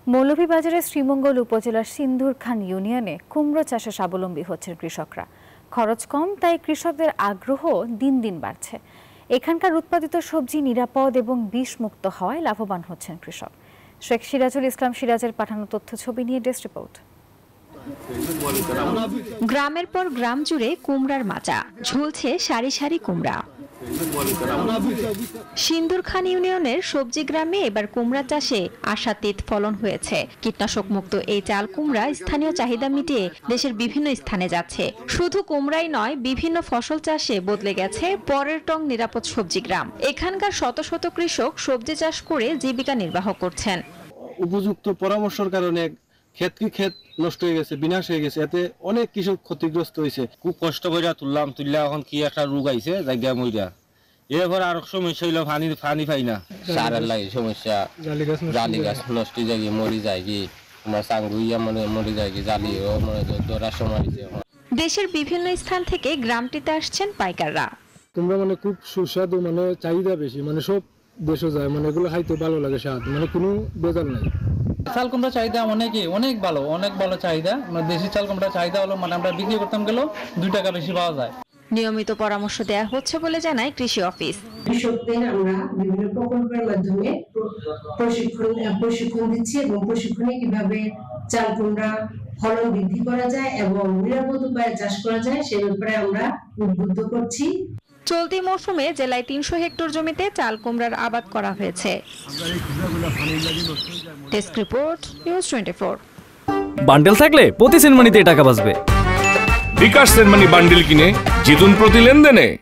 মৌলভীবাজারের শ্রীমঙ্গল উপজেলার সিন্দুরখান ইউনিয়নে কুমড়ো চাষে স্বাবলম্বী হচ্ছেন কৃষকরা। খরচ কম, তাই কৃষকদের আগ্রহ দিন দিন বাড়ছে। এখানকার উৎপাদিত সবজি নিরাপদ এবং বিষমুক্ত হওয়ায় লাভবান হচ্ছেন কৃষক। শেখ সিরাজুল ইসলাম সিরাজের পাঠানো তথ্য ছবি নিয়ে ডেস্ক রিপোর্ট। গ্রামের পর গ্রাম জুড়ে কুমড়ার মাচা, ঝুলছে সারি সারি কুমড়া। সিন্দুরখান ইউনিয়নের সবজি গ্রামে এবার কুমড়া চাষে আশাতীত ফলন হয়েছে। কীটনাশক মুক্ত এই চাল কুমড়া স্থানীয় চাহিদা মিটিয়ে দেশের বিভিন্ন স্থানে যাচ্ছে। শুধু কুমড়াই নয়, বিভিন্ন ফসল চাষে বদলে গেছে পরের টং নিরাপদ সবজি গ্রাম। এখানকার শত শত কৃষক সবজি চাষ করে জীবিকা নির্বাহ করছেন। উপযুক্ত পরামর্শের কারণে ক্ষেত নষ্ট হয়ে গেছে, বিনাশ হয়ে গেছে, এতে অনেক কৃষক ক্ষতিগ্রস্ত হয়েছে। খুব কষ্ট করে তুললে এখন কি একটা রোগ আইছে জায়গা মইরা। এরপর আর সমস্যা হইলো পানি পাই না, সারের লাগে সমস্যা, জালি গাছ নষ্ট হয়ে যায়, মরি যায় কি আমার সাঙ্গুইয়া মরে যায় কি, জালিও ধরার সময়। দেশের বিভিন্ন স্থান থেকে গ্রামটিতে আসছেন পাইকাররা। তোমরা খুব সুস্বাদু, চাহিদা বেশি, সব দেশে যায়, এগুলো খাইতে ভালো লাগে, স্বাদ কোনো বেজাল নাই। চাল কুমড়া চাহিদা অনেক ভালো চাহিদা। দেশি চাল কুমড়া চাহিদা হলো আমরা বিক্রি করতাম গেলেও 2 টাকা বেশি পাওয়া যায়। নিয়মিত পরামর্শ দেয়া হচ্ছে বলে জানায় কৃষি অফিস। কৃষকদের আমরা বিভিন্ন প্রকল্পের মাধ্যমে প্রশিক্ষণ দিচ্ছি এবং প্রশিক্ষণে কিভাবে চাল কুমড়া ফলন বৃদ্ধি করা যায় এবং নিরাপদ উপায়ে চাষ করা যায় সে ব্যাপারে আমরা উদ্বুদ্ধ করছি। চলতি মৌসুমে জেলায় 300 হেক্টর জমিতে চাল কুমড়ার আবাদ করা হয়েছে। Desk report, news 24। বান্ডেল থাকলে প্রতি সেনমানিতে টাকা বাঁচবে। বিকাশ সেনমানি বান্ডেল কিনে জিতুন প্রতি লেনদেনে।